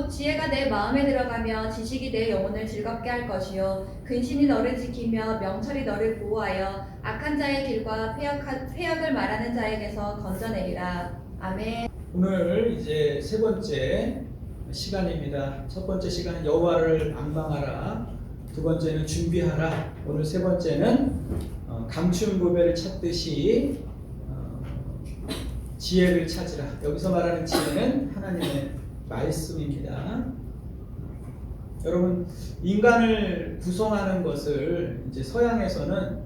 지혜가 내 마음에 들어가며 지식이 내 영혼을 즐겁게 할 것이요 근신이 너를 지키며 명철이 너를 보호하여 악한 자의 길과 패역을 말하는 자에게서 건져내리라. 아멘. 오늘 이제 세 번째 시간입니다. 첫 번째 시간은 여호와를 앙망하라, 두 번째는 준비하라, 오늘 세 번째는 감춘부배를 찾듯이 지혜를 찾으라. 여기서 말하는 지혜는 하나님의 말씀입니다. 여러분, 인간을 구성하는 것을 이제 서양에서는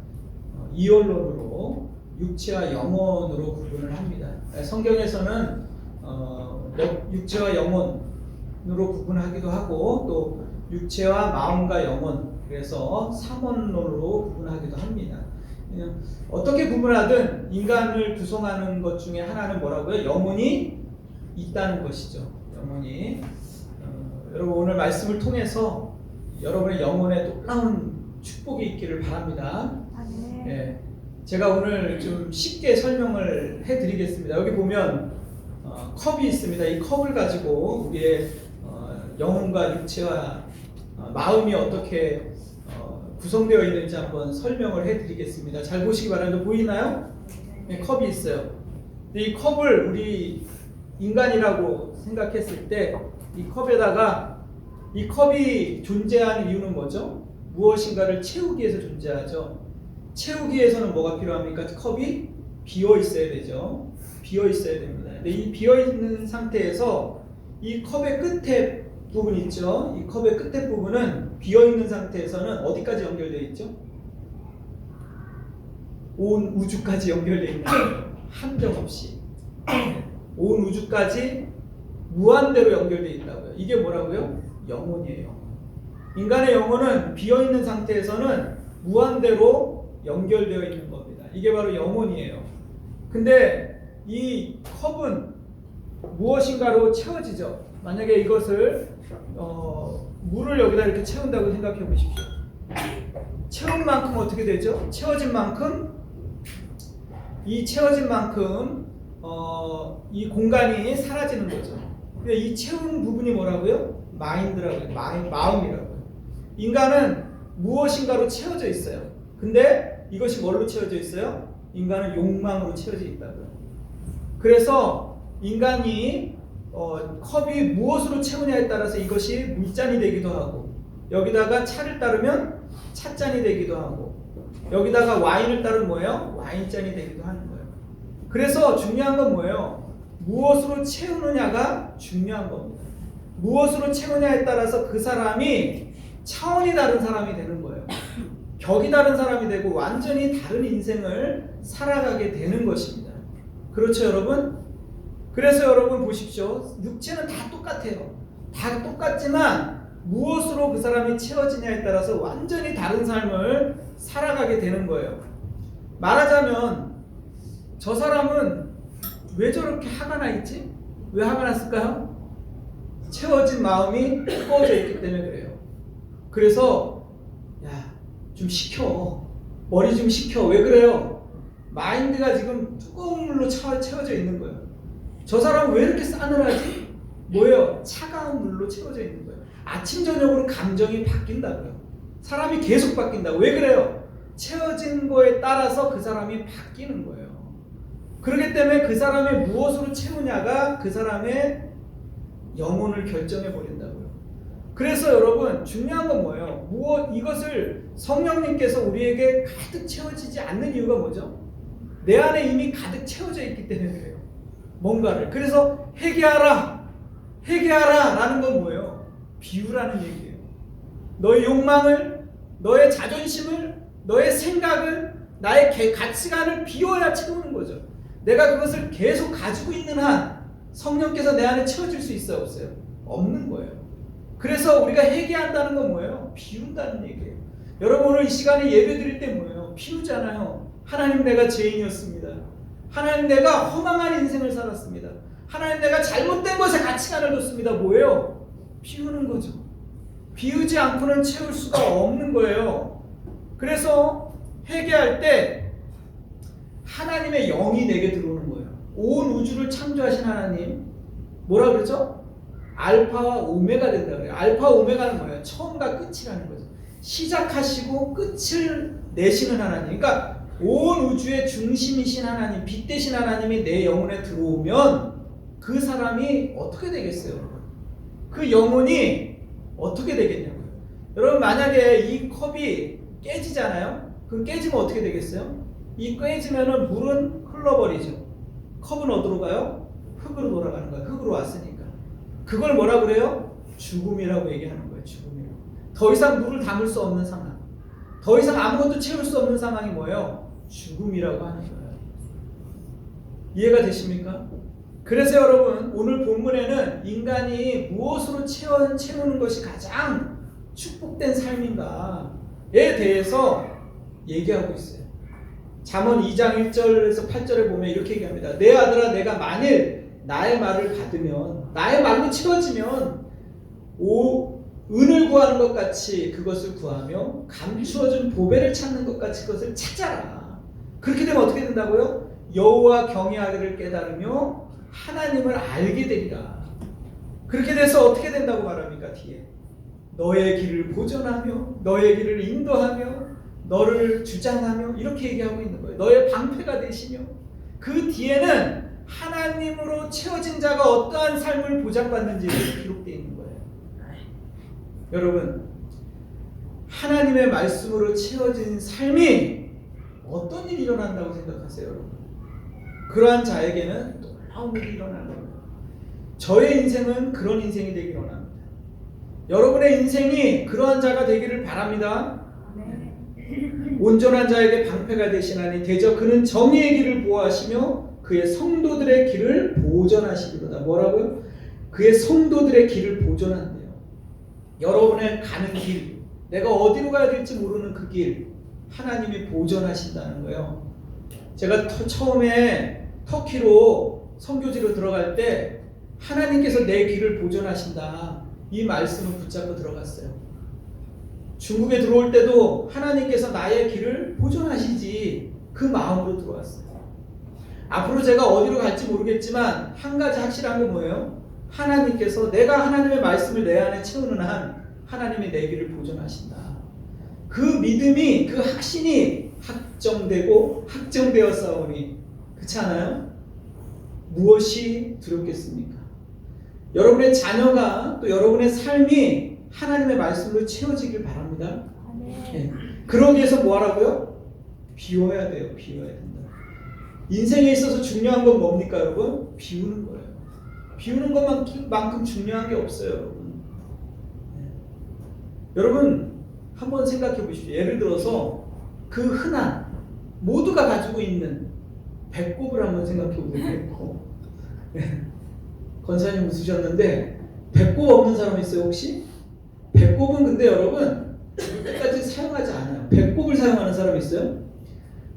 이원론으로 육체와 영혼으로 구분을 합니다. 성경에서는 육체와 영혼으로 구분하기도 하고 또 육체와 마음과 영혼, 그래서 삼원론으로 구분하기도 합니다. 어떻게 구분하든 인간을 구성하는 것 중에 하나는 뭐라고요? 영혼이 있다는 것이죠. 영혼이. 여러분, 오늘 말씀을 통해서 여러분의 영혼에 놀라운 축복이 있기를 바랍니다. 예, 제가 오늘 좀 쉽게 설명을 해드리겠습니다. 여기 보면 컵이 있습니다. 이 컵을 가지고 우리의 영혼과 육체와 마음이 어떻게 구성되어 있는지 한번 설명을 해드리겠습니다. 잘 보시기 바랍니다. 보이나요? 네, 컵이 있어요. 근데 이 컵을 우리 인간이라고 생각했을 때 이 컵에다가, 이 컵이 존재하는 이유는 뭐죠? 무엇인가를 채우기 위해서 존재하죠. 채우기 위해서는 뭐가 필요합니까? 컵이 비어 있어야 되죠. 비어 있어야 됩니다. 근데 이 비어 있는 상태에서 이 컵의 끝에 부분 있죠. 이 컵의 끝에 부분은 비어 있는 상태에서는 어디까지 연결되어 있죠? 온 우주까지 연결되어 있는 거예요. 함정 없이. 온 우주까지 무한대로 연결되어 있다고요. 이게 뭐라고요? 영혼이에요. 인간의 영혼은 비어 있는 상태에서는 무한대로 연결되어 있는 겁니다. 이게 바로 영혼이에요. 근데 이 컵은 무엇인가로 채워지죠. 만약에 이것을 물을 여기다 이렇게 채운다고 생각해 보십시오. 채운 만큼 어떻게 되죠? 채워진 만큼 이 공간이 사라지는 거죠. 근데 이 채운 부분이 뭐라고요? 마인드라고요. 마음이라고요. 인간은 무엇인가로 채워져 있어요. 근데 이것이 뭘로 채워져 있어요? 인간은 욕망으로 채워져 있다고요. 그래서 인간이 컵이 무엇으로 채우냐에 따라서 이것이 물잔이 되기도 하고, 여기다가 차를 따르면 찻잔이 되기도 하고, 여기다가 와인을 따르면 뭐예요? 와인잔이 되기도 하는 거예요. 그래서 중요한 건 뭐예요? 무엇으로 채우느냐가 중요한 겁니다. 무엇으로 채우냐에 따라서 그 사람이 차원이 다른 사람이 되는 거예요. 격이 다른 사람이 되고 완전히 다른 인생을 살아가게 되는 것입니다. 그렇죠, 여러분? 그래서 여러분 보십시오. 육체는 다 똑같아요. 다 똑같지만 무엇으로 그 사람이 채워지냐에 따라서 완전히 다른 삶을 살아가게 되는 거예요. 말하자면 저 사람은 왜 저렇게 화가 나 있지? 왜 화가 났을까요? 채워진 마음이 뜨거워져 있기 때문에 그래요. 그래서 좀 식혀. 머리 좀 식혀. 왜 그래요? 마인드가 지금 뜨거운 물로 채워져 있는 거예요. 저 사람은 왜 이렇게 싸늘하지? 뭐예요? 차가운 물로 채워져 있는 거예요. 아침 저녁으로 감정이 바뀐다고요. 사람이 계속 바뀐다. 왜 그래요? 채워진 거에 따라서 그 사람이 바뀌는 거예요. 그렇기 때문에 그 사람의 무엇으로 채우냐가 그 사람의 영혼을 결정해 버린다고요. 그래서 여러분, 중요한 건 뭐예요? 이것을 성령님께서 우리에게 가득 채워지지 않는 이유가 뭐죠? 내 안에 이미 가득 채워져 있기 때문에 그래요. 뭔가를. 그래서 회개하라 라는 건 뭐예요? 비우라는 얘기예요. 너의 욕망을, 너의 자존심을, 너의 생각을, 나의 가치관을 비워야 채우는 거죠. 내가 그것을 계속 가지고 있는 한 성령께서 내 안에 채워질 수 있어요, 없어요? 없는 거예요. 그래서 우리가 회개한다는 건 뭐예요? 비운다는 얘기예요. 여러분, 오늘 이 시간에 예배 드릴 때 뭐예요? 비우잖아요. 하나님, 내가 죄인이었습니다. 하나님, 내가 허망한 인생을 살았습니다. 하나님, 내가 잘못된 것에 가치관을 뒀습니다. 뭐예요? 비우는 거죠. 비우지 않고는 채울 수가 없는 거예요. 그래서 회개할 때 하나님의 영이 내게 들어오는 거예요. 온 우주를 창조하신 하나님, 뭐라 그러죠? 알파와 오메가 된다 그래요. 알파 오메가는 뭐예요? 처음과 끝이라는 거죠. 시작하시고 끝을 내시는 하나님. 그러니까 온 우주의 중심이신 하나님, 빛 대신 하나님이 내 영혼에 들어오면 그 사람이 어떻게 되겠어요? 그 영혼이 어떻게 되겠냐고요. 여러분 만약에 이 컵이 깨지잖아요. 그럼 깨지면 어떻게 되겠어요? 이 깨지면은 물은 흘러버리죠. 컵은 어디로 가요? 흙으로 돌아가는 거예요. 흙으로 왔으니까. 그걸 뭐라 그래요? 죽음이라고 얘기하는 거예요. 죽음이라고. 더 이상 물을 담을 수 없는 상황. 더 이상 아무것도 채울 수 없는 상황이 뭐예요? 죽음이라고 하는 거예요. 이해가 되십니까? 그래서 여러분 오늘 본문에는 인간이 무엇으로 채우는 것이 가장 축복된 삶인가에 대해서 얘기하고 있어요. 잠언 2장 1절에서 8절에 보면 이렇게 얘기합니다. 내 아들아 내가 만일 나의 말을 받으면 나의 말로 채워지면 은을 구하는 것 같이 그것을 구하며 감추어준 보배를 찾는 것 같이 그것을 찾아라. 그렇게 되면 어떻게 된다고요? 여호와 경외하기를 깨달으며 하나님을 알게 되리라. 그렇게 돼서 어떻게 된다고 말합니까? 뒤에 너의 길을 보전하며 너의 길을 인도하며 너를 주장하며 이렇게 얘기하고 있는 거예요. 너의 방패가 되시며 그 뒤에는 하나님으로 채워진 자가 어떠한 삶을 보장받는지를 기록되어 있는 거예요. 여러분 하나님의 말씀으로 채워진 삶이 어떤 일이 일어난다고 생각하세요? 여러분 그러한 자에게는 놀라운 일이 일어나는 거예요. 저의 인생은 그런 인생이 되기를 원합니다. 여러분의 인생이 그러한 자가 되기를 바랍니다. 온전한 자에게 방패가 되시나니 대저 그는 정의의 길을 보호하시며 그의 성도들의 길을 보존하시리로다. 뭐라고요? 그의 성도들의 길을 보존한대요. 여러분의 가는 길, 내가 어디로 가야 될지 모르는 그 길 하나님이 보존하신다는 거예요. 제가 처음에 터키로 선교지로 들어갈 때 하나님께서 내 길을 보존하신다 이 말씀을 붙잡고 들어갔어요. 중국에 들어올 때도 하나님께서 나의 길을 보존하시지 그 마음으로 들어왔어요. 앞으로 제가 어디로 갈지 모르겠지만 한 가지 확실한 게 뭐예요? 하나님께서 내가 하나님의 말씀을 내 안에 채우는 한 하나님이 내 길을 보존하신다. 그 믿음이 그 확신이 확정되고 확정되었사오니 그렇지 않아요? 무엇이 두렵겠습니까? 여러분의 자녀가 또 여러분의 삶이 하나님의 말씀으로 채워지길 바랍니다. 네. 그러기 위해서 뭐 하라고요? 비워야 돼요. 비워야 된다. 인생에 있어서 중요한 건 뭡니까 여러분? 비우는 거예요. 비우는 것만큼 중요한 게 없어요. 여러분. 네. 여러분 한번 생각해 보십시오. 예를 들어서 그 흔한 모두가 가지고 있는 배꼽을 한번 생각해 보세요. 네. 권사님 웃으셨는데 배꼽 없는 사람 있어요 혹시? 배꼽은 근데 여러분 끝까지 사용하지 않아요. 배꼽을 사용하는 사람 있어요?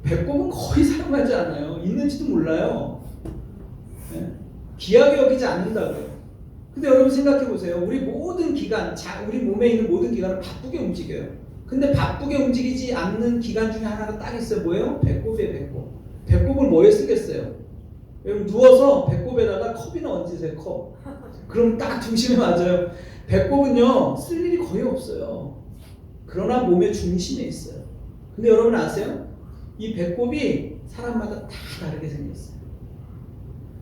배꼽은 거의 사용하지 않아요. 있는지도 몰라요. 네? 귀하게 여기지 않는다고요. 근데 여러분 생각해 보세요. 우리 모든 기관, 우리 몸에 있는 모든 기관은 바쁘게 움직여요. 근데 바쁘게 움직이지 않는 기관 중에 하나가 딱 있어요. 뭐예요? 배꼽이에요. 배꼽. 배꼽을 뭐에 쓰겠어요? 여러분 누워서 배꼽에다가 컵이나 얹으세요. 컵. 그럼 딱 중심에 맞아요. 배꼽은요 쓸 일이 거의 없어요. 그러나 몸의 중심에 있어요. 근데 여러분 아세요? 이 배꼽이 사람마다 다 다르게 생겼어요.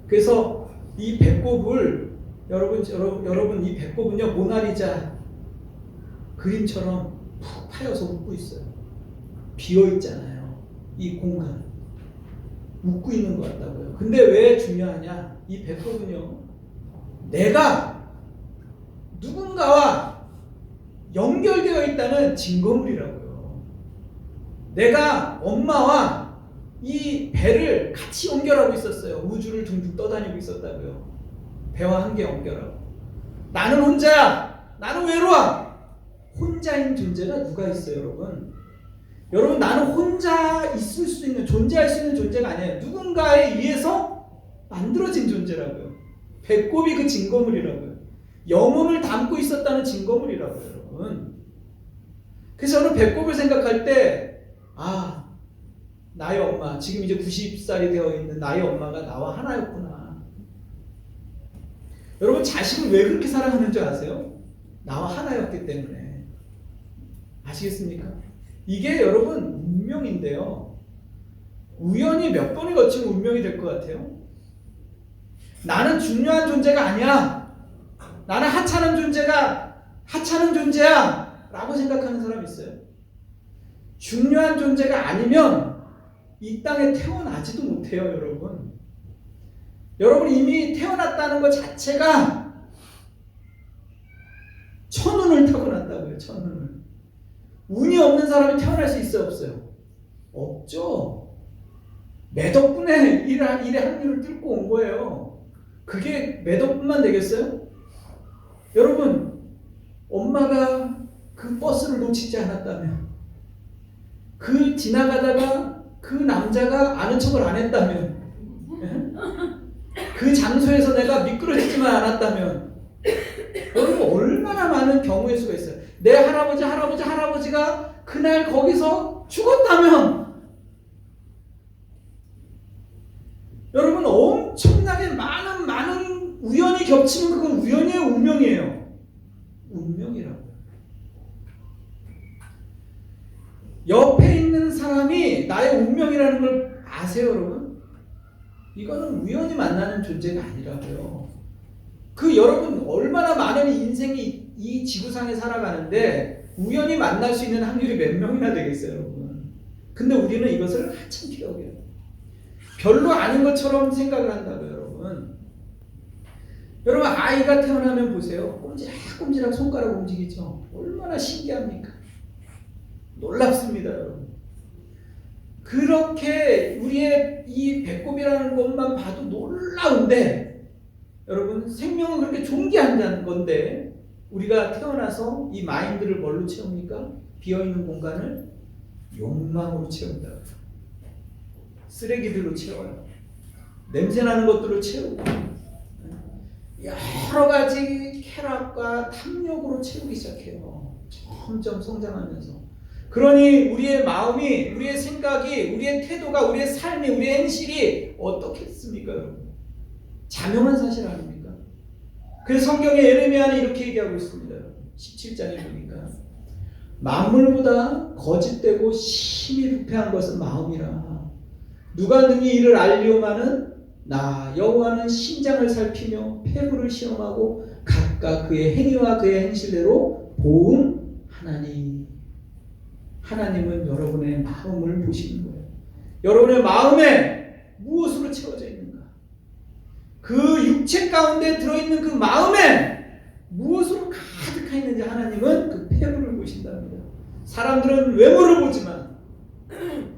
그래서 이 배꼽을 여러분 이 배꼽은요 모나리자 그림처럼 푹 파여서 웃고 있어요. 비어 있잖아요. 이 공간 웃고 있는 것 같다고요. 근데 왜 중요하냐? 이 배꼽은요 내가 누군가와 연결되어 있다는 증거물이라고요. 내가 엄마와 이 배를 같이 연결하고 있었어요. 우주를 둥둥 떠다니고 있었다고요. 배와 함께 연결하고. 나는 혼자야. 나는 외로워. 혼자인 존재가 누가 있어요, 여러분? 여러분 나는 혼자 있을 수 있는 존재할 수 있는 존재가 아니에요. 누군가에 의해서 만들어진 존재라고요. 배꼽이 그 증거물이라고요. 영혼을 담고 있었다는 증거물이라고요, 여러분. 그래서 저는 배꼽을 생각할 때 나의 엄마, 지금 이제 90살이 되어 있는 나의 엄마가 나와 하나였구나. 여러분 자식을 왜 그렇게 사랑하는 줄 아세요? 나와 하나였기 때문에. 아시겠습니까? 이게 여러분 운명인데요. 우연히 몇 번이 거치면 운명이 될 것 같아요. 나는 중요한 존재가 아니야. 나는 하찮은 존재야. 라고 생각하는 사람이 있어요. 중요한 존재가 아니면 이 땅에 태어나지도 못해요, 여러분. 여러분 이미 태어났다는 것 자체가 천운을 타고났다고요, 천운을. 운이 없는 사람이 태어날 수 있어요, 없어요? 없죠. 내 덕분에 일의 확률을 뚫고 온 거예요. 그게 내 덕분만 되겠어요? 여러분, 엄마가 그 버스를 놓치지 않았다면, 그 지나가다가 그 남자가 아는 척을 안 했다면, 그 장소에서 내가 미끄러지지만 않았다면, 여러분 얼마나 많은 경우의 수가 있어요. 내 할아버지가 그날 거기서 죽었다면, 여러분 엄청나게 많은 우연이 겹치면 그건 우연이에요, 운명이에요? 운명이라고요. 옆에 있는 사람이 나의 운명이라는 걸 아세요, 여러분? 이거는 우연히 만나는 존재가 아니라고요. 여러분 얼마나 많은 인생이 이 지구상에 살아가는데 우연히 만날 수 있는 확률이 몇 명이나 되겠어요, 여러분? 근데 우리는 이것을 한참 기억해요. 별로 아닌 것처럼 생각을 한다고요, 여러분. 여러분 아이가 태어나면 보세요. 꼼지락꼼지락 손가락 움직이죠. 얼마나 신기합니까? 놀랍습니다, 여러분. 그렇게 우리의 이 배꼽이라는 것만 봐도 놀라운데, 여러분 생명은 그렇게 존귀한 건데 우리가 태어나서 이 마인드를 뭘로 채웁니까? 비어있는 공간을 욕망으로 채운다. 쓰레기들로 채워요. 냄새나는 것들로 채우고 여러 가지 쾌락과 탐욕으로 채우기 시작해요. 점점 성장하면서. 그러니 우리의 마음이, 우리의 생각이, 우리의 태도가, 우리의 삶이, 우리의 행실이 어떻겠습니까, 여러분? 자명한 사실 아닙니까? 그래서 성경에 예레미야는 이렇게 얘기하고 있습니다. 17장에 보니까 만물보다 거짓되고 심히 부패한 것은 마음이라. 누가 능히 이를 알리오마는 나 여호와는 심장을 살피며 폐부를 시험하고 각각 그의 행위와 그의 행실대로 보응하나니. 하나님은 여러분의 마음을 보시는 거예요. 여러분의 마음에 무엇으로 채워져 있는가? 그 육체 가운데 들어있는 그 마음에 무엇으로 가득하 있는지 하나님은 그 폐부를 보신답니다. 사람들은 외모를 보지만,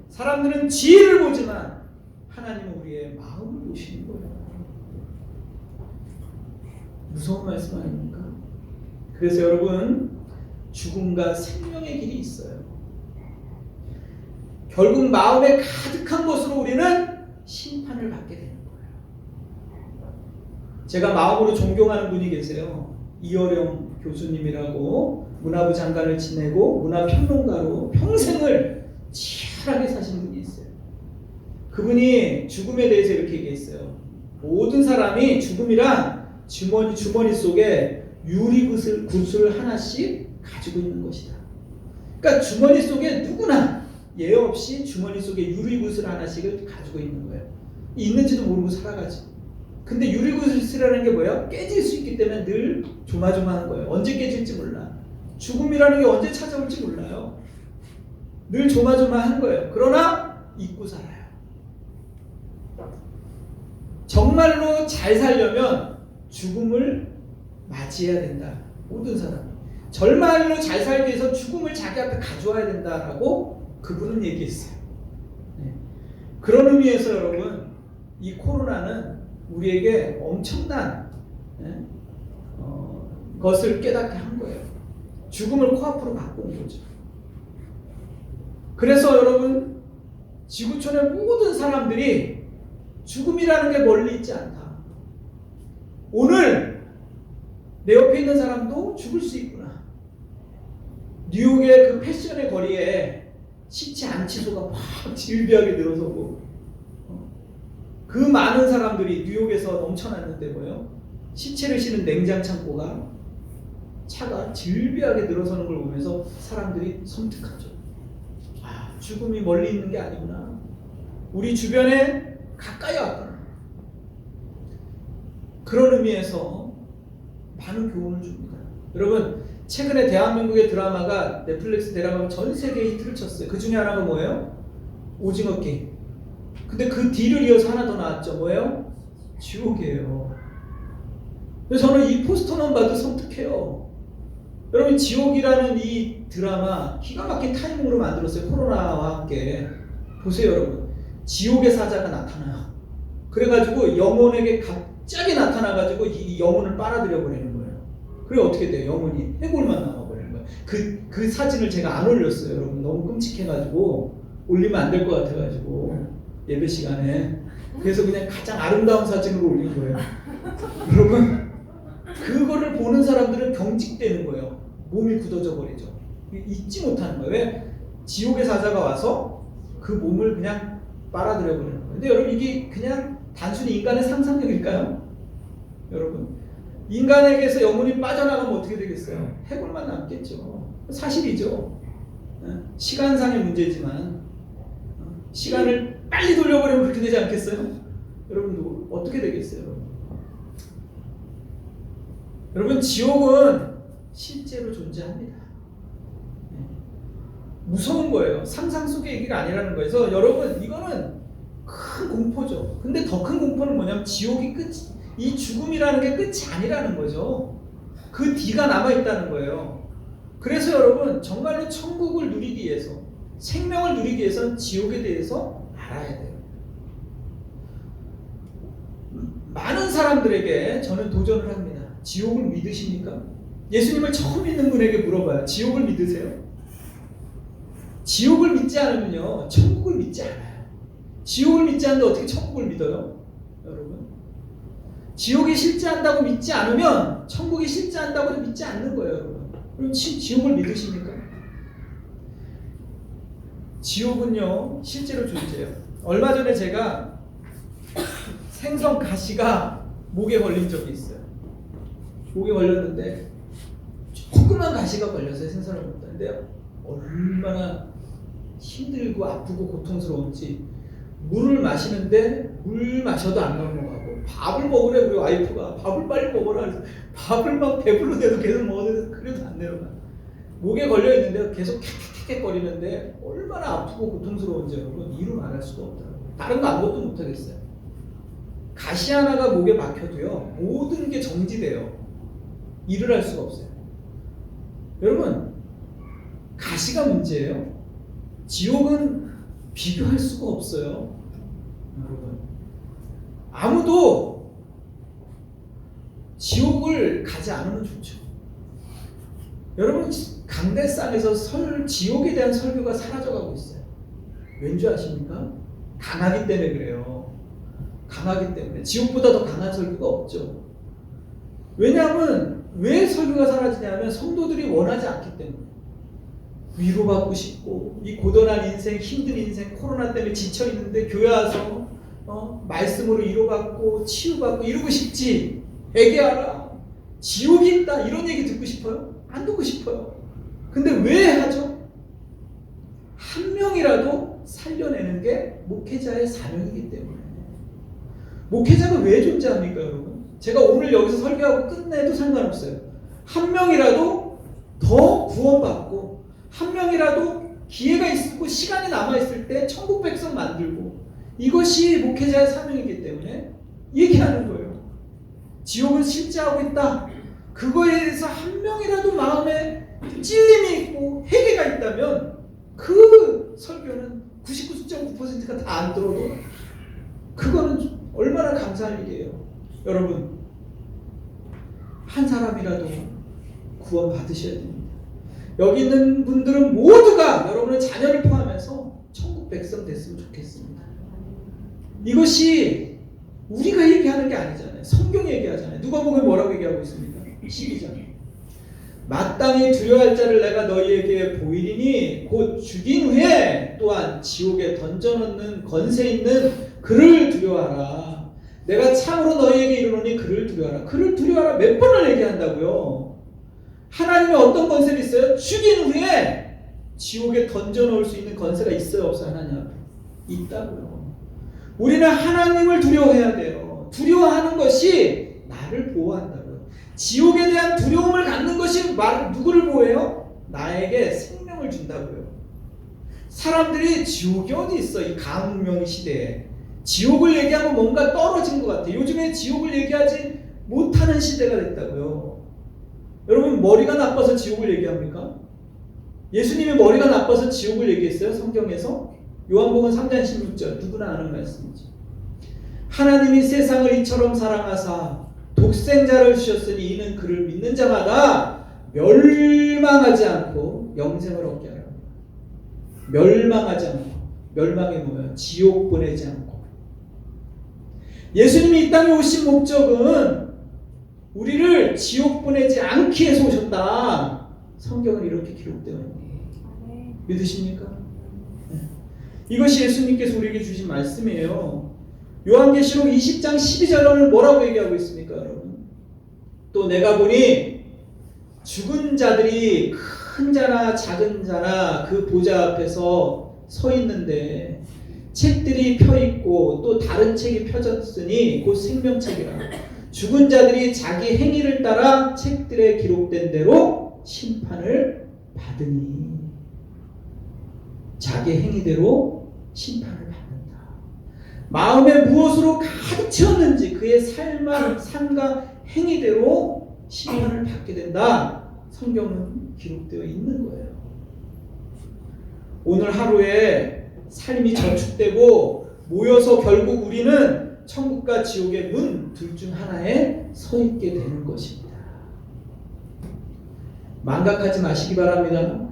사람들은 지혜를 보지만 하나님은 우리의 마음을 보시는 거예요. 무서운 말씀 아닙니까? 그래서 여러분 죽음과 생명의 길이 있어요. 결국 마음에 가득한 것으로 우리는 심판을 받게 되는 거예요. 제가 마음으로 존경하는 분이 계세요. 이어령 교수님이라고 문화부 장관을 지내고 문화평론가로 평생을 치열하게 사신 분이 있어요. 그분이 죽음에 대해서 이렇게 얘기했어요. 모든 사람이 죽음이란 주머니 속에 유리구슬 하나씩 가지고 있는 것이다. 그러니까 주머니 속에 누구나 예 없이 주머니 속에 유리구슬 하나씩을 가지고 있는 거예요. 있는지도 모르고 살아가지. 근데 유리구슬이라는 게 뭐예요? 깨질 수 있기 때문에 늘 조마조마한 거예요. 언제 깨질지 몰라. 죽음이라는 게 언제 찾아올지 몰라요. 늘 조마조마한 거예요. 그러나 잊고 살아요. 정말로 잘 살려면 죽음을 맞이해야 된다. 모든 사람이. 정말로 잘 살기 위해서 죽음을 자기 앞에 가져와야 된다라고 그분은 얘기했어요. 네. 그런 의미에서 여러분, 이 코로나는 우리에게 엄청난 것을 깨닫게 한 거예요. 죽음을 코앞으로 갖고 온 거죠. 그래서 여러분, 지구촌의 모든 사람들이 죽음이라는 게 멀리 있지 않다. 오늘 내 옆에 있는 사람도 죽을 수 있구나. 뉴욕의 그 패션의 거리에 시체 안치소가 막 질비하게 늘어서고 그 많은 사람들이 뉴욕에서 넘쳐났는데 뭐예요? 시체를 싣는 냉장 창고가 차가 질비하게 늘어서는 걸 보면서 사람들이 섬뜩하죠. 아, 죽음이 멀리 있는 게 아니구나. 우리 주변에 가까이 왔구나. 그런 의미에서 많은 교훈을 줍니다. 여러분, 최근에 대한민국의 드라마가 넷플릭스 드라마가 전 세계에 히트를 쳤어요. 그 중에 하나가 뭐예요? 오징어 게임. 근데 그 뒤를 이어서 하나 더 나왔죠. 뭐예요? 지옥이에요. 그래서 저는 이 포스터만 봐도 섬뜩해요. 여러분, 지옥이라는 이 드라마 기가 막힌 타이밍으로 만들었어요. 코로나와 함께. 보세요, 여러분. 지옥의 사자가 나타나요. 그래가지고 영혼에게 갑자기 나타나가지고 이 영혼을 빨아들여 버리는 거예요. 그래 어떻게 돼요? 영혼이 해골만 나와버리는 거예요. 그 사진을 제가 안 올렸어요. 여러분, 너무 끔찍해가지고 올리면 안 될 것 같아가지고 예배 시간에. 그래서 그냥 가장 아름다운 사진으로 올린 거예요. 여러분, 그거를 보는 사람들은 경직되는 거예요. 몸이 굳어져 버리죠. 잊지 못하는 거예요. 왜? 지옥의 사자가 와서 그 몸을 그냥 빨아들여 버리는 거예요. 근데 여러분, 이게 그냥 단순히 인간의 상상력일까요? 여러분, 인간에게서 영혼이 빠져나가면 어떻게 되겠어요? 해골만 남겠죠. 사실이죠. 시간상의 문제지만 시간을 빨리 돌려버리면 그렇게 되지 않겠어요? 여러분, 어떻게 되겠어요? 여러분, 지옥은 실제로 존재합니다. 무서운 거예요. 상상 속의 얘기가 아니라는 거예요. 그래서 여러분, 이거는 큰 공포죠. 근데 더 큰 공포는 뭐냐면 지옥이 이 죽음이라는 게 끝이 아니라는 거죠. 그 뒤가 남아있다는 거예요. 그래서 여러분, 정말로 천국을 누리기 위해서, 생명을 누리기 위해서는 지옥에 대해서 알아야 돼요. 많은 사람들에게 저는 도전을 합니다. 지옥을 믿으십니까? 예수님을 처음 믿는 분에게 물어봐요. 지옥을 믿으세요? 지옥을 믿지 않으면요, 천국을 믿지 않아요. 지옥을 믿지 않는데 어떻게 천국을 믿어요? 여러분, 지옥이 실제한다고 믿지 않으면 천국이 실제한다고 믿지 않는 거예요. 여러분, 그럼 지옥을 믿으십니까? 지옥은요, 실제로 존재해요. 얼마 전에 제가 생선 가시가 목에 걸린 적이 있어요. 목에 걸렸는데 조그만 가시가 걸려서 생선을 먹었는데 얼마나 힘들고 아프고 고통스러운지, 물을 마시는데 물 마셔도 안 넘어가고, 밥을 먹으래 우리 와이프가 밥을 빨리 먹어라 그래서 밥을 막 배불러대도 계속 먹어도 그래도 안 내려가. 목에 걸려 있는데 계속 킥킥킥 거리는데 얼마나 아프고 고통스러운지 여러분 이루 말할 수가 없더라고요. 다른 거 아무것도 못 하겠어요. 가시 하나가 목에 박혀도요, 모든 게 정지돼요. 일을 할 수가 없어요. 여러분, 가시가 문제예요. 지옥은 비교할 수가 없어요. 여러분, 아무도 지옥을 가지 않으면 좋죠. 여러분, 강대상에서 지옥에 대한 설교가 사라져가고 있어요. 왠지 아십니까? 강하기 때문에 그래요. 강하기 때문에. 지옥보다 더 강한 설교가 없죠. 왜냐하면 왜 설교가 사라지냐면 성도들이 원하지 않기 때문에. 위로받고 싶고, 이 고단한 인생, 힘든 인생, 코로나 때문에 지쳐있는데 교회 와서 말씀으로 위로받고 치유받고 이러고 싶지. 회개하라, 지옥이 있다, 이런 얘기 듣고 싶어요? 안 듣고 싶어요. 근데 왜 하죠? 한 명이라도 살려내는 게 목회자의 사명이기 때문에. 목회자가 왜 존재합니까, 여러분? 제가 오늘 여기서 설교하고 끝내도 상관없어요. 한 명이라도 더 구원받고, 한 명이라도 기회가 있고 시간이 남아있을 때 천국 백성 만들고, 이것이 목회자의 사명이기 때문에 얘기하는 거예요. 지옥은 실제하고 있다. 그거에 대해서 한 명이라도 마음에 찔림이 있고 회개가 있다면 그 설교는 99.9%가 다 안 들어도 그거는 얼마나 감사할 일이에요. 여러분, 한 사람이라도 구원 받으셔야 됩니다. 여기 있는 분들은 모두가 여러분의 자녀를 포함해서 천국 백성 됐으면 좋겠습니다. 이것이 우리가 얘기하는 게 아니잖아요. 성경이 얘기하잖아요. 누가복음에 뭐라고 얘기하고 있습니까? 12장. 마땅히 두려워할 자를 내가 너희에게 보이리니 곧 죽인 후에 또한 지옥에 던져넣는 권세 있는 그를 두려워하라. 내가 참으로 너희에게 이르노니 그를 두려워하라. 두려워하라. 그를 두려워하라 몇 번을 얘기한다고요. 하나님의 어떤 건설이 있어요? 죽인 후에 지옥에 던져놓을 수 있는 건세가 있어요, 없어요? 하나님 앞에 있다고요. 우리는 하나님을 두려워해야 돼요. 두려워하는 것이 나를 보호한다고요. 지옥에 대한 두려움을 갖는 것이 누구를 보호해요? 나에게 생명을 준다고요. 사람들이 지옥이 어디 있어? 이 가문명 시대에 지옥을 얘기하면 뭔가 떨어진 것 같아요. 요즘에 지옥을 얘기하지 못하는 시대가 됐다고요. 여러분, 머리가 나빠서 지옥을 얘기합니까? 예수님이 머리가 나빠서 지옥을 얘기했어요? 성경에서? 요한복음 3장 16절 누구나 아는 말씀이죠. 하나님이 세상을 이처럼 사랑하사 독생자를 주셨으니 이는 그를 믿는 자마다 멸망하지 않고 영생을 얻게 하라. 멸망하지 않고, 멸망이 뭐예요? 지옥 보내지 않고. 예수님이 이 땅에 오신 목적은 우리를 지옥 보내지 않기 위해서 오셨다. 성경은 이렇게 기록되어 있는 거예요. 믿으십니까? 네. 이것이 예수님께서 우리에게 주신 말씀이에요. 요한계시록 20장 12절은 뭐라고 얘기하고 있습니까, 여러분? 또 내가 보니 죽은 자들이 큰 자나 작은 자나 그 보좌 앞에서 서 있는데 책들이 펴 있고 또 다른 책이 펴졌으니 곧 생명책이라. 죽은 자들이 자기 행위를 따라 책들에 기록된 대로 심판을 받으니. 자기 행위대로 심판을 받는다. 마음에 무엇으로 가득 채웠는지 그의 삶과 행위대로 심판을 받게 된다. 성경은 기록되어 있는 거예요. 오늘 하루에 삶이 저축되고 모여서 결국 우리는 천국과 지옥의 문 둘 중 하나에 서 있게 되는 것입니다. 망각하지 마시기 바랍니다.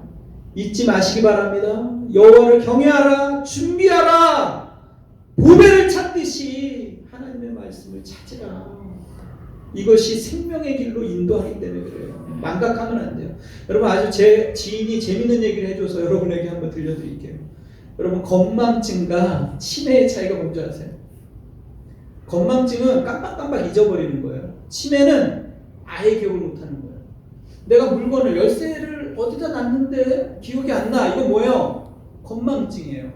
잊지 마시기 바랍니다. 여호와를 경외하라, 준비하라, 보배를 찾듯이 하나님의 말씀을 찾으라. 이것이 생명의 길로 인도하기 때문에 그래요. 망각하면 안 돼요. 여러분, 아주 제 지인이 재밌는 얘기를 해줘서 여러분에게 한번 들려드릴게요. 여러분, 건망증과 치매의 차이가 뭔지 아세요? 건망증은 깜빡깜빡 잊어버리는 거예요. 치매는 아예 기억을 못하는 거예요. 내가 물건을 열쇠를 어디다 놨는데 기억이 안 나. 이거 뭐예요? 건망증이에요.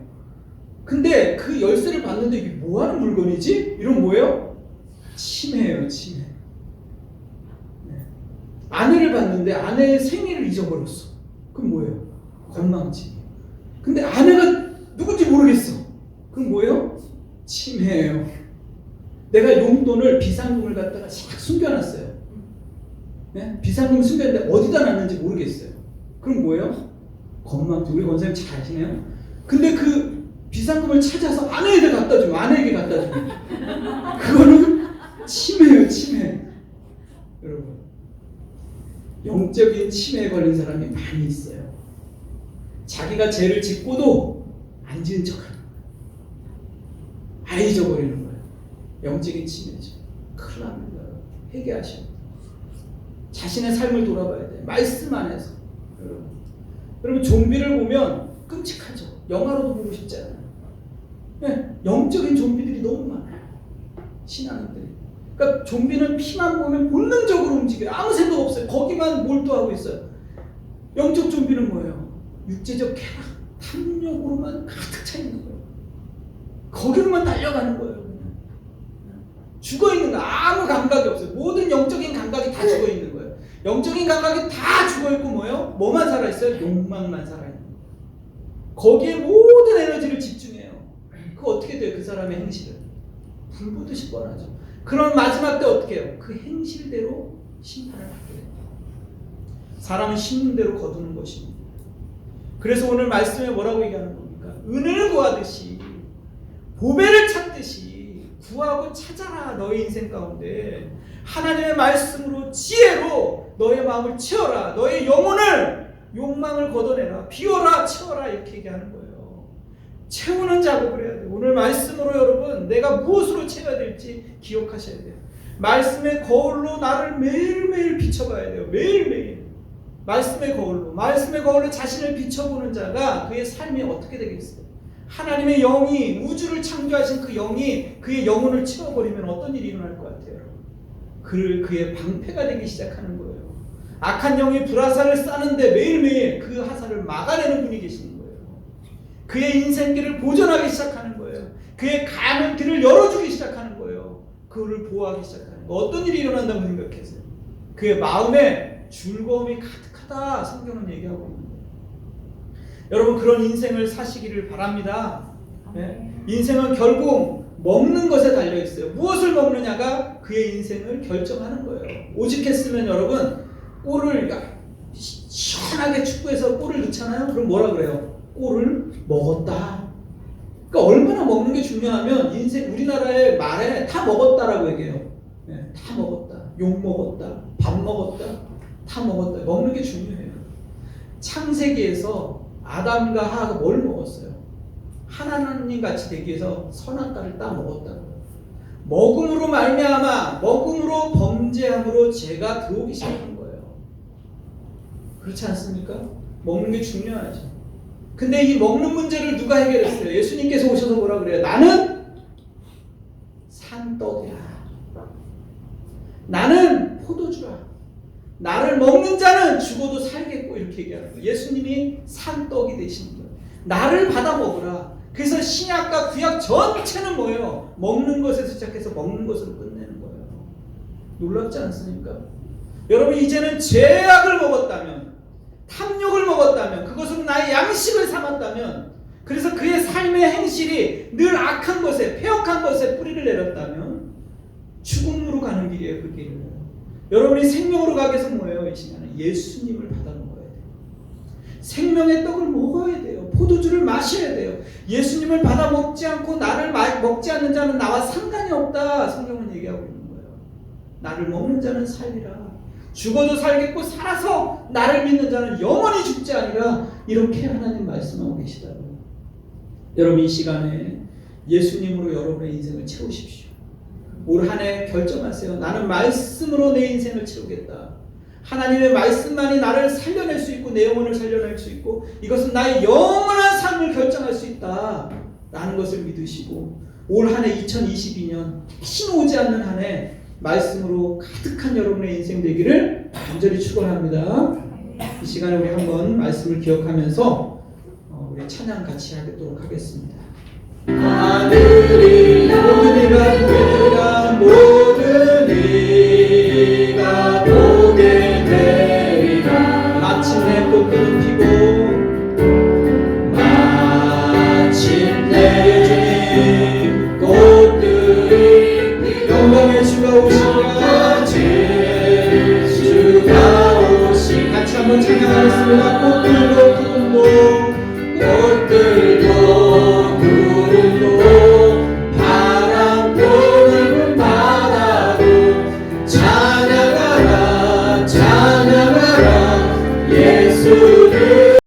근데 그 열쇠를 봤는데 이게 뭐 하는 물건이지? 이런 뭐예요? 치매예요, 치매. 아내를 봤는데 아내의 생일을 잊어버렸어. 그럼 뭐예요? 건망증. 근데 아내가 누군지 모르겠어. 그럼 뭐예요? 치매예요. 내가 용돈을 비상금을 갖다가 싹 숨겨놨어요. 네? 비상금을 숨겼는데 어디다 놨는지 모르겠어요. 그럼 뭐예요? 건망증. 우리 원사님 잘 아시네요. 근데 그 비상금을 찾아서 아내에게 갖다 주면 아내에게 갖다 주면 그거는 치매예요, 치매. 여러분, 영적인 치매에 걸린 사람이 많이 있어요. 자기가 죄를 짓고도 안 지은 척하는 거예요. 아예 잊어버리는 거예요. 영적인 치매죠. 큰일 납니다. 회개하셔야 돼요. 자신의 삶을 돌아봐야 돼요. 말씀 안에서. 여러분, 좀비를 보면 끔찍하죠. 영화로도 보고 싶잖아요. 네, 영적인 좀비들이 너무 많아요. 신앙인들이. 그러니까 좀비는 피만 보면 본능적으로 움직여요. 아무 생각 없어요. 거기만 몰두하고 있어요. 영적 좀비는 뭐예요? 육체적 쾌락, 탐욕으로만 가득 차 있는 거예요. 거기로만 달려가는 거예요. 죽어 있는 거, 아무 감각이 없어요. 모든 영적인 감각이 다 죽어 있는 거예요. 영적인 감각이 다 죽어 있고 뭐예요? 뭐만 살아 있어요? 욕망만 살아 있는 거예요. 거기에 모든 에너지를 집중해요. 그거 어떻게 돼요? 그 사람의 행실은 불 보듯이 뻔하죠. 그럼 마지막 때 어떻게 해요? 그 행실대로 심판을 받게 됩니다. 사람은 심는 대로 거두는 것입니다. 그래서 오늘 말씀에 뭐라고 얘기하는 겁니까? 은혜를 구하듯이, 보배를 찾듯이 구하고 찾아라. 너의 인생 가운데 하나님의 말씀으로, 지혜로 너의 마음을 채워라. 너의 영혼을, 욕망을 걷어내라. 비워라, 채워라. 이렇게 얘기하는 거예요. 채우는 작업을 해야 돼요. 오늘 말씀으로 여러분, 내가 무엇으로 채워야 될지 기억하셔야 돼요. 말씀의 거울로 나를 매일매일 비춰봐야 돼요. 매일매일. 말씀의 거울로 자신을 비춰보는 자가 그의 삶이 어떻게 되겠어요? 하나님의 영이, 우주를 창조하신 그 영이 그의 영혼을 채워버리면 어떤 일이 일어날 것 같아요? 그의 방패가 되기 시작하는 거예요. 악한 영이 불화살을 싸는데 매일매일 그 화살을 막아내는 분이 계시는 거예요. 그의 인생길을 보존하기 시작하는 거예요. 그의 가는 길을 열어주기 시작하는 거예요. 그를 보호하기 시작하는 거예요. 어떤 일이 일어난다고 생각하세요? 그의 마음에 즐거움이 가득하다 성경은 얘기하고 있는 거예요. 여러분 그런 인생을 사시기를 바랍니다. 네? 인생은 결국 먹는 것에 달려 있어요. 무엇을 먹느냐가 그의 인생을 결정하는 거예요. 오직했으면 여러분 골을 시원하게 축구해서 골을 넣잖아요. 그럼 뭐라 그래요? 골을 먹었다. 그러니까 얼마나 먹는 게 중요하면 인생 우리나라의 말에 다 먹었다라고 얘기해요. 네, 다 먹었다. 욕 먹었다. 밥 먹었다. 다 먹었다. 먹는 게 중요해요. 창세기에서 아담과 하와가 뭘 먹었어요? 하나님 같이 되기 위해서 선악과를 따 먹었다고요. 먹음으로 말미암아 먹음으로 범죄함으로 죄가 들어오기 시작한 거예요. 그렇지 않습니까? 먹는 게 중요하죠. 근데 이 먹는 문제를 누가 해결했어요? 예수님께서 오셔서 뭐라 그래요? 나는 산떡이야. 나는 포도주라. 나를 먹는 자는 죽어도 살겠고 이렇게 얘기하는 거예요. 예수님이 산떡이 되시는 거예요. 나를 받아 먹으라. 그래서 신약과 구약 전체는 뭐예요? 먹는 것에서 시작해서 먹는 것으로 끝내는 거예요. 놀랍지 않습니까? 여러분 이제는 죄악을 먹었다면 탐욕을 먹었다면 그것은 나의 양식을 삼았다면 그래서 그의 삶의 행실이 늘 악한 것에 폐역한 것에 뿌리를 내렸다면 죽음으로 가는 길이에요. 그 길은. 여러분이 생명으로 가기 위해서 뭐예요? 이 시간에 예수님을 받아 먹어야 돼요. 생명의 떡을 먹어야 돼요. 포도주를 마셔야 돼요. 예수님을 받아 먹지 않고 나를 먹지 않는 자는 나와 상관이 없다. 성경은 얘기하고 있는 거예요. 나를 먹는 자는 살리라. 죽어도 살겠고 살아서 나를 믿는 자는 영원히 죽지 아니라 이렇게 하나님 말씀하고 계시다고요. 여러분 이 시간에 예수님으로 여러분의 인생을 채우십시오. 올 한 해 결정하세요. 나는 말씀으로 내 인생을 채우겠다. 하나님의 말씀만이 나를 살려낼 수 있고 내 영혼을 살려낼 수 있고 이것은 나의 영원한 삶을 결정할 수 있다 라는 것을 믿으시고 올 한 해 2022년 다시는 오지 않는 한 해 말씀으로 가득한 여러분의 인생 되기를 간절히 축원합니다. 이 시간에 우리 한번 말씀을 기억하면서 우리 찬양 같이 하도록 하겠습니다. 하늘이 모든 이가 되리라. 모든 이가 보게 되리라. 마침내 꽃들은 피고 마침내 주님 꽃들이 피고 영광의 주가 오시리라. 주가 오시리라. 같이 한번 찬양하겠습니다. 꽃들도 피고 꽃들도